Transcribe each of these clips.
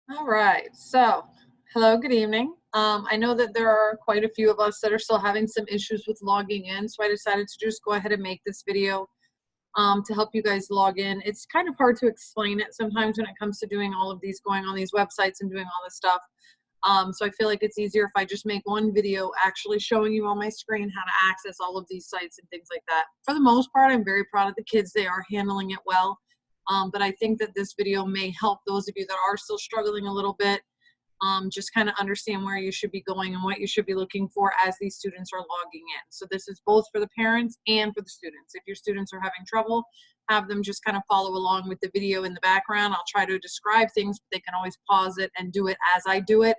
All right. So, hello, good evening. I know that there are quite a few of us that are still having some issues with logging in, so I decided to just go ahead and make this video to help you guys log in. It's kind of hard to explain it sometimes when it comes to doing all of these, going on these websites and doing all this stuff. So I feel like it's easier if I just make one video actually showing you on my screen how to access all of these sites and things like that. For the most part, I'm very proud of the kids. They are handling it well. But I think that this video may help those of you that are still struggling a little bit, just kind of understand where you should be going and what you should be looking for as these students are logging in. So this is both for the parents and for the students. If your students are having trouble, have them just kind of follow along with the video in the background. I'll try to describe things, but they can always pause it and do it as I do it,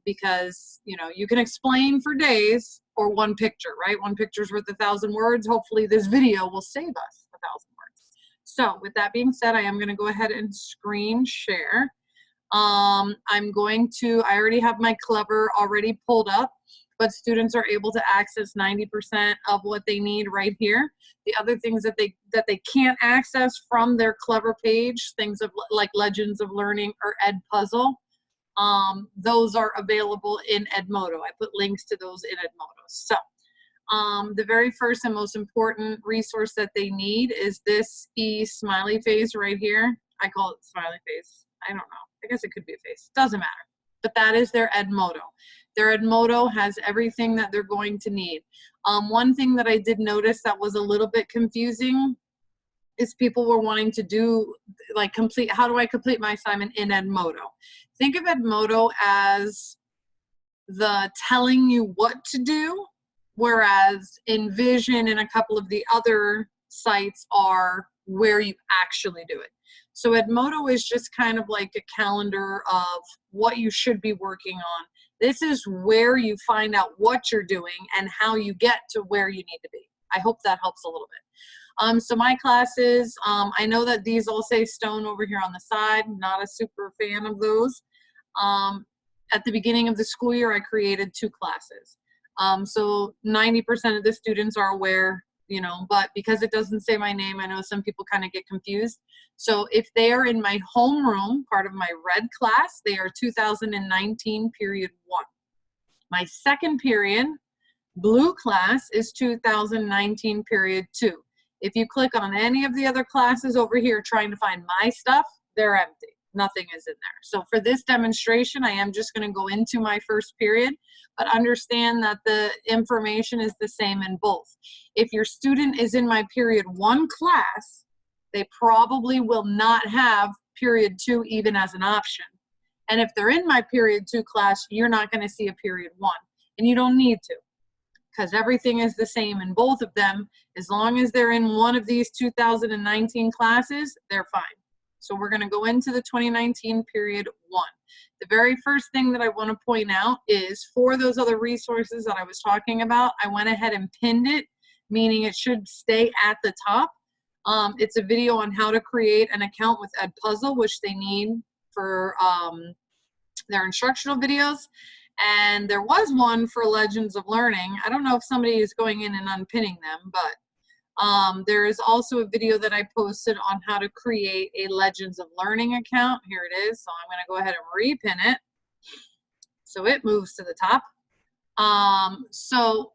because you can explain for days or one picture, right? One picture's worth 1,000 words. Hopefully this video will save us 1,000 words. So with that being said, I am going to go ahead and screen share. I already have my Clever already pulled up, but students are able to access 90% of what they need right here. The other things that they can't access from their Clever page, things like Legends of Learning or Edpuzzle, those are available in Edmodo. I put links to those in Edmodo. So the very first and most important resource that they need is this smiley face right here. I call it smiley face. I don't know. I guess it could be a face. Doesn't matter. But that is their Edmodo. Their Edmodo has everything that they're going to need. One thing that I did notice that was a little bit confusing is people were wanting to do how do I complete my assignment in Edmodo? Think of Edmodo as the telling you what to do, whereas Envision and a couple of the other sites are where you actually do it. So Edmodo is just kind of like a calendar of what you should be working on. This is where you find out what you're doing and how you get to where you need to be. I hope that helps a little bit. So my classes, I know that these all say Stone over here on the side. Not a super fan of those. At the beginning of the school year, I created 2 classes. So 90% of the students are aware, but because it doesn't say my name, I know some people kind of get confused. So if they are in my homeroom, part of my red class, they are 2019 period 1. My second period, blue class, is 2019 period 2. If you click on any of the other classes over here trying to find my stuff, they're empty. Nothing is in there. So for this demonstration, I am just going to go into my first period, but understand that the information is the same in both. If your student is in my period 1 class, they probably will not have period 2 even as an option. And if they're in my period 2 class, you're not going to see a period 1, and you don't need to, because everything is the same in both of them. As long as they're in one of these 2019 classes, they're fine. So we're going to go into the 2019 period 1. The very first thing that I want to point out is for those other resources that I was talking about, I went ahead and pinned it, meaning it should stay at the top. It's a video on how to create an account with Edpuzzle, which they need for their instructional videos. And there was one for Legends of Learning. I don't know if somebody is going in and unpinning them, but there is also a video that I posted on how to create a Legends of Learning account. Here it is. So I'm going to go ahead and repin it so it moves to the top. So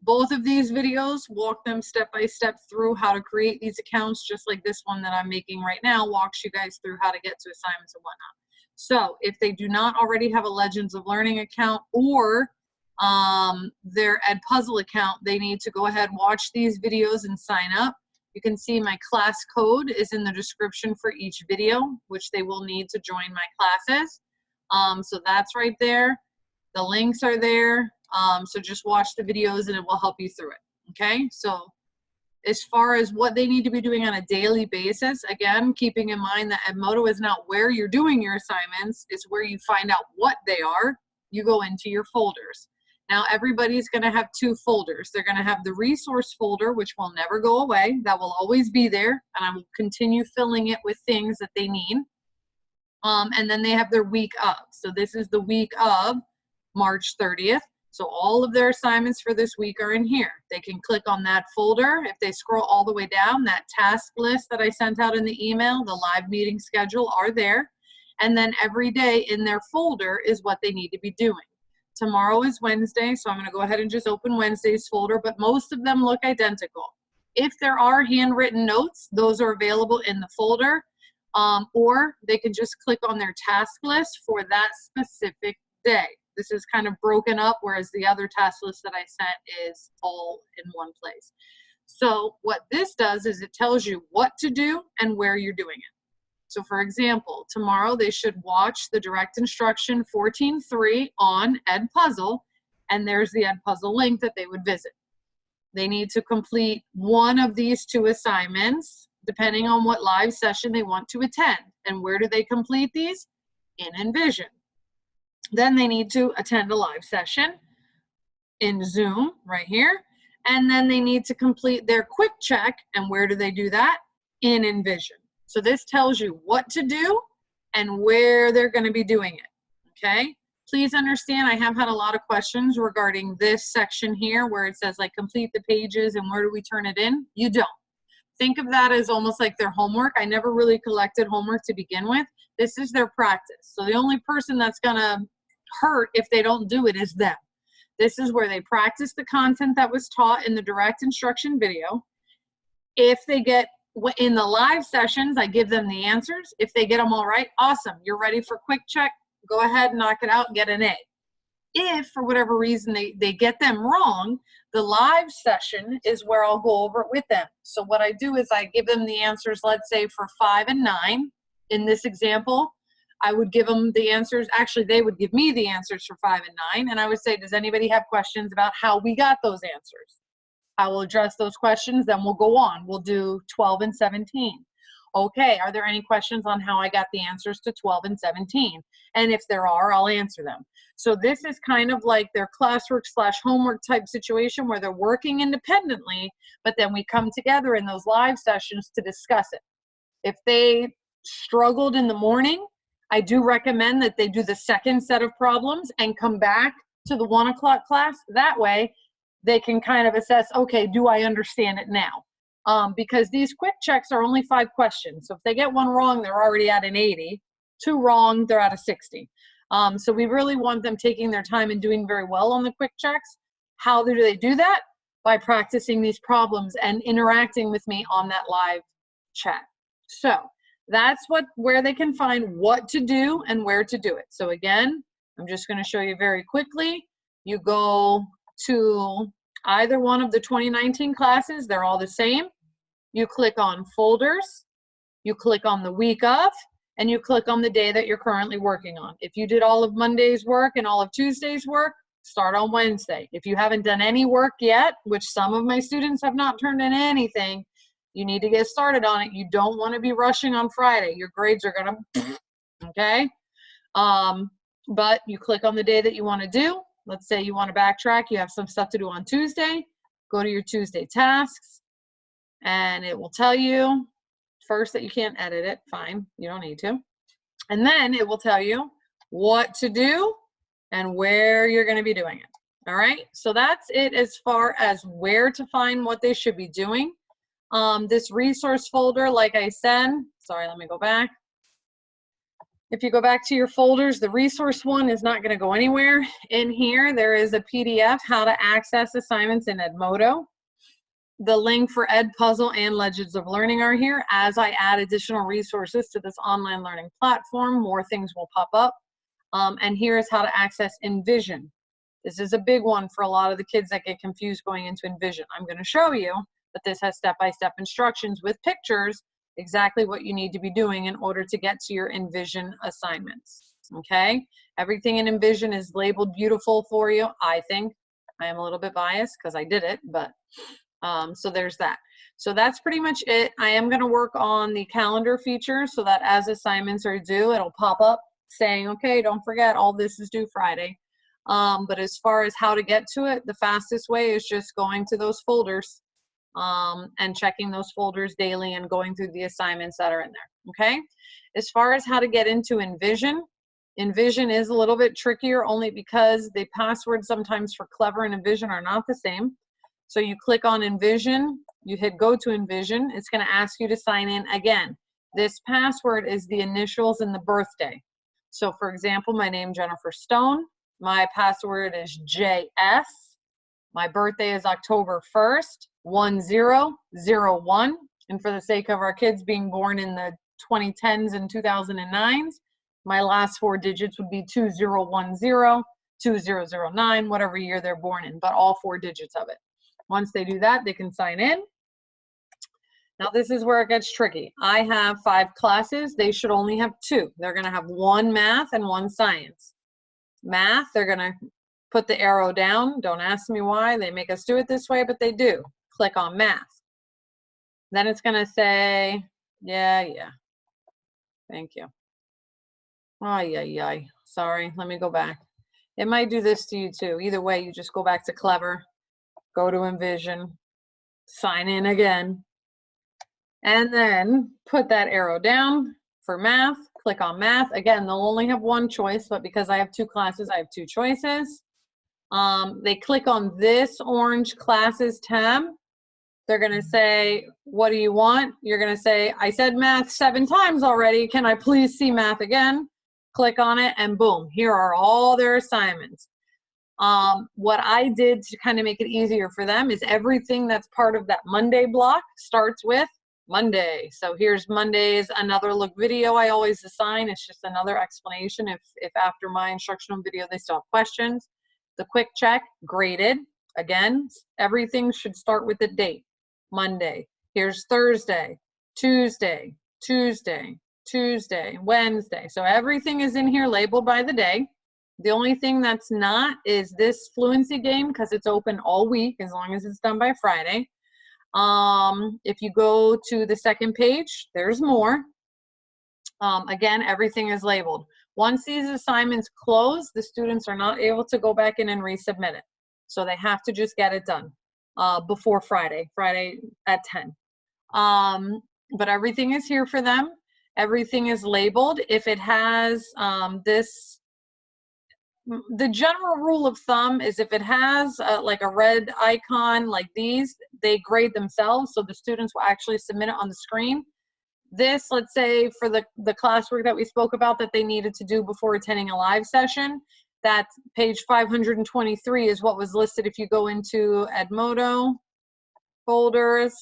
both of these videos walk them step by step through how to create these accounts, just like this one that I'm making right now walks you guys through how to get to assignments and whatnot. So if they do not already have a Legends of Learning account or their Edpuzzle account, they need to go ahead, watch these videos, and sign up. You can see my class code is in the description for each video, which they will need to join my classes. So that's right there. The links are there. So just watch the videos and it will help you through it. Okay, so as far as what they need to be doing on a daily basis, again, keeping in mind that Edmodo is not where you're doing your assignments, it's where you find out what they are. You go into your folders. Now, everybody's going to have 2 folders. They're going to have the resource folder, which will never go away. That will always be there, and I will continue filling it with things that they need. And then they have their week of. So this is the week of March 30th. So all of their assignments for this week are in here. They can click on that folder. If they scroll all the way down, that task list that I sent out in the email, the live meeting schedule are there. And then every day in their folder is what they need to be doing. Tomorrow is Wednesday, so I'm going to go ahead and just open Wednesday's folder, but most of them look identical. If there are handwritten notes, those are available in the folder, or they can just click on their task list for that specific day. This is kind of broken up, whereas the other task list that I sent is all in one place. So what this does is it tells you what to do and where you're doing it. So for example, tomorrow they should watch the direct instruction 14.3 on Edpuzzle, and there's the Edpuzzle link that they would visit. They need to complete one of these 2 assignments, depending on what live session they want to attend. And where do they complete these? In Envision. Then they need to attend a live session in Zoom right here. And then they need to complete their quick check. And where do they do that? In Envision. So this tells you what to do and where they're going to be doing it, okay? Please understand, I have had a lot of questions regarding this section here where it says like complete the pages and where do we turn it in? You don't. Think of that as almost like their homework. I never really collected homework to begin with. This is their practice. So the only person that's going to hurt if they don't do it is them. This is where they practice the content that was taught in the direct instruction video. If they get in the live sessions, I give them the answers. If they get them all right, awesome. You're ready for quick check. Go ahead, knock it out, get an A. If for whatever reason they get them wrong, the live session is where I'll go over it with them. So what I do is I give them the answers, let's say for 5 and 9. In this example, I would give them the answers. Actually, they would give me the answers for 5 and 9. And I would say, does anybody have questions about how we got those answers? I will address those questions, then we'll go on. We'll do 12 and 17. Okay, are there any questions on how I got the answers to 12 and 17? And if there are, I'll answer them. So this is kind of like their classwork / homework type situation where they're working independently, but then we come together in those live sessions to discuss it. If they struggled in the morning, I do recommend that they do the second set of problems and come back to the 1 o'clock class. That way they can kind of assess, okay, do I understand it now? Because these quick checks are only 5 questions. So if they get one wrong, they're already at an 80. 2 wrong, they're at a 60. So we really want them taking their time and doing very well on the quick checks. How do they do that? By practicing these problems and interacting with me on that live chat. So that's where they can find what to do and where to do it. So again, I'm just going to show you very quickly. You go to either one of the 2019 classes, they're all the same. You click on folders, you click on the week of, and you click on the day that you're currently working on. If you did all of Monday's work and all of Tuesday's work, start on Wednesday. If you haven't done any work yet, which some of my students have not turned in anything, you need to get started on it. You don't want to be rushing on Friday. Your grades are going to, okay? But you click on the day that you want to do. Let's say you want to backtrack. You have some stuff to do on Tuesday. Go to your Tuesday tasks, and it will tell you first that you can't edit it. Fine, you don't need to. And then it will tell you what to do and where you're going to be doing it. All right, so that's it as far as where to find what they should be doing. This resource folder, like I said, sorry, let me go back. If you go back to your folders, the resource one is not going to go anywhere. In here, there is a PDF, how to access assignments in Edmodo. The link for Edpuzzle and Legends of Learning are here. As I add additional resources to this online learning platform, more things will pop up. And here is how to access Envision. This is a big one for a lot of the kids that get confused going into Envision. I'm going to show you, but this has step-by-step instructions with pictures, exactly what you need to be doing in order to get to your Envision assignments, okay? Everything in Envision is labeled beautiful for you, I think. I am a little bit biased because I did it, but so there's that. So that's pretty much it. I am going to work on the calendar feature so that as assignments are due, it'll pop up saying, okay, don't forget, all this is due Friday. But as far as how to get to it, the fastest way is just going to those folders and checking those folders daily and going through the assignments that are in there, okay? As far as how to get into Envision, Envision is a little bit trickier only because the passwords sometimes for Clever and Envision are not the same. So you click on Envision, you hit go to Envision, it's going to ask you to sign in again. This password is the initials and the birthday. So for example, my name, Jennifer Stone. My password is JS. My birthday is October 1st, 1001. And for the sake of our kids being born in the 2010s and 2009s, my last 4 digits would be 2010, 2009, whatever year they're born in, but all 4 digits of it. Once they do that, they can sign in. Now this is where it gets tricky. I have 5 classes. They should only have 2. They're going to have 1 math and 1 science. Math, they're going to put the arrow down. Don't ask me why. They make us do it this way, but they do. Click on math. Then it's going to say, yeah. Thank you. Ay. Sorry, let me go back. It might do this to you too. Either way, you just go back to Clever, go to Envision, sign in again, and then put that arrow down for math. Click on math. Again, they'll only have 1 choice, but because I have 2 classes, I have 2 choices. They click on this orange classes tab. They're going to say, what do you want? You're going to say, I said math 7 times already. Can I please see math again? Click on it and boom, here are all their assignments. What I did to kind of make it easier for them is everything that's part of that Monday block starts with Monday. So here's Monday's another look video I always assign. It's just another explanation if after my instructional video they still have questions. The quick check, graded. Again, everything should start with the date. Monday. Here's Thursday, Tuesday, Wednesday. So everything is in here labeled by the day. The only thing that's not is this fluency game because it's open all week as long as it's done by Friday. If you go to the second page, there's more. Again, everything is labeled. Once these assignments close, the students are not able to go back in and resubmit it. So they have to just get it done before Friday at 10. But everything is here for them. Everything is labeled. If it has the general rule of thumb is if it has like a red icon like these, they grade themselves. So the students will actually submit it on the screen. This, let's say for the classwork that we spoke about that they needed to do before attending a live session, that page 523 is what was listed. If you go into Edmodo folders,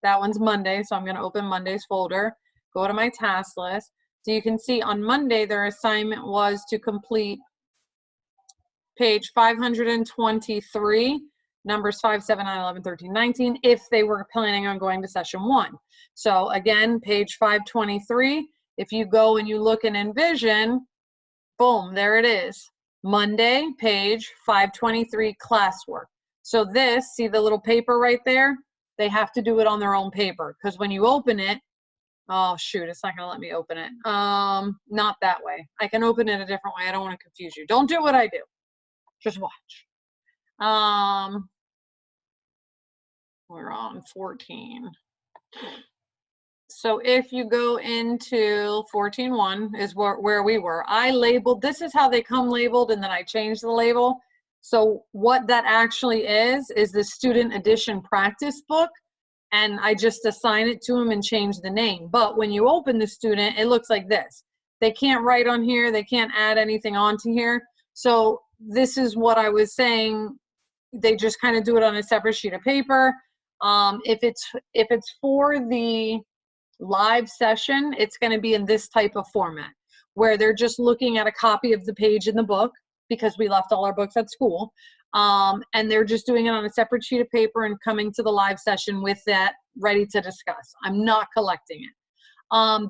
that one's Monday. So I'm going to open Monday's folder, go to my task list. So you can see on Monday, their assignment was to complete page 523, numbers 5, 7, 9, 11, 13, 19, if they were planning on going to session 1. So again, page 523, if you go and you look in Envision, boom, there it is. Monday, page 523, classwork. So this, see the little paper right there? They have to do it on their own paper because when you open it, oh shoot, it's not gonna let me open it. Not that way. I can open it a different way. I don't want to confuse you. Don't do what I do. Just watch. We're on 14. So if you go into 14.1 is where we were. I labeled, this is how they come labeled, and then I changed the label. So what that actually is the student edition practice book, and I just assign it to them and change the name. But when you open the student, it looks like this. They can't write on here. They can't add anything onto here. So this is what I was saying. They just kind of do it on a separate sheet of paper. If it's for the live session, it's going to be in this type of format where they're just looking at a copy of the page in the book because we left all our books at school. And they're just doing it on a separate sheet of paper and coming to the live session with that ready to discuss. I'm not collecting it.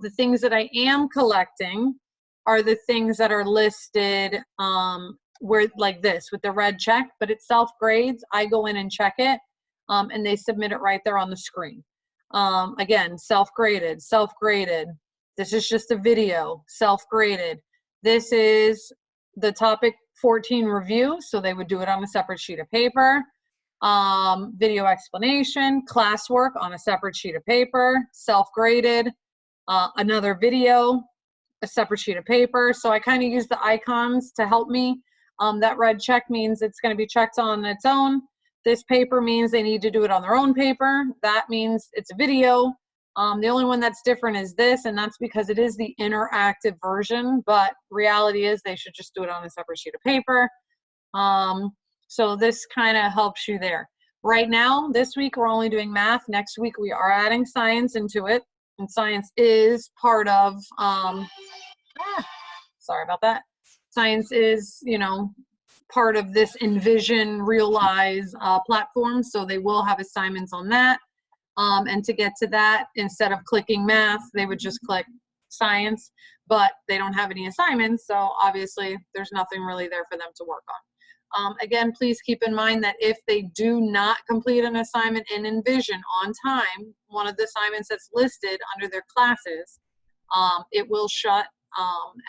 The things that I am collecting are the things that are listed where like this with the red check, but it self-grades. I go in and check it and they submit it right there on the screen. Again, self-graded. This is just a video, self-graded. This is the topic 14 review, so they would do it on a separate sheet of paper. Video explanation, classwork on a separate sheet of paper, self-graded, another video, a separate sheet of paper. So I kind of use the icons to help me. That red check means it's going to be checked on its own. This paper means they need to do it on their own paper. That means it's a video. The only one that's different is this, and that's because it is the interactive version, but reality is they should just do it on a separate sheet of paper. So this kind of helps you there. Right now, this week, we're only doing math. Next week, we are adding science into it, and science is part of, sorry about that. Science is, you know, part of this Envision Realize platform, so they will have assignments on that. And to get to that, instead of clicking math, they would just click science, but they don't have any assignments, so obviously there's nothing really there for them to work on. Again, please keep in mind that if they do not complete an assignment in Envision on time, one of the assignments that's listed under their classes, it will shut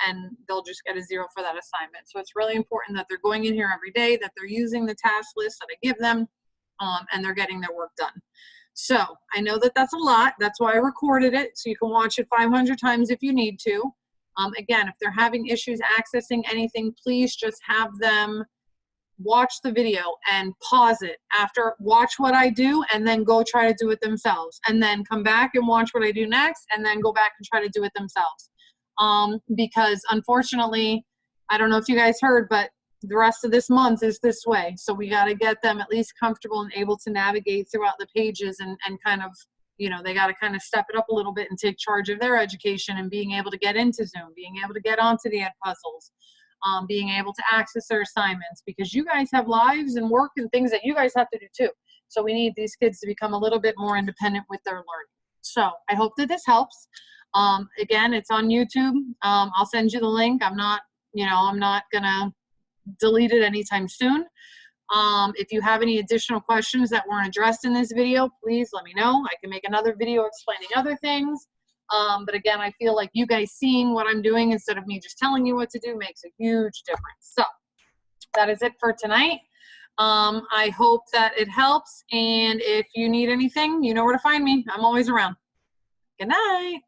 and they'll just get a 0 for that assignment. So it's really important that they're going in here every day, that they're using the task list that I give them, and they're getting their work done. So I know that that's a lot. That's why I recorded it, so you can watch it 500 times if you need to. Again, if they're having issues accessing anything, please just have them watch the video and pause it after, watch what I do, and then go try to do it themselves, and then come back and watch what I do next, and then go back and try to do it themselves. Because unfortunately, I don't know if you guys heard, but the rest of this month is this way. So we got to get them at least comfortable and able to navigate throughout the pages and kind of, you know, they got to kind of step it up a little bit and take charge of their education and being able to get into Zoom, being able to get onto the Edpuzzles, being able to access their assignments, because you guys have lives and work and things that you guys have to do too. So we need these kids to become a little bit more independent with their learning. So I hope that this helps. Again, it's on YouTube. I'll send you the link. I'm not gonna delete it anytime soon. If you have any additional questions that weren't addressed in this video, please let me know. I can make another video explaining other things. But again, I feel like you guys seeing what I'm doing instead of me just telling you what to do makes a huge difference. So that is it for tonight. I hope that it helps. And if you need anything, you know where to find me. I'm always around. Good night.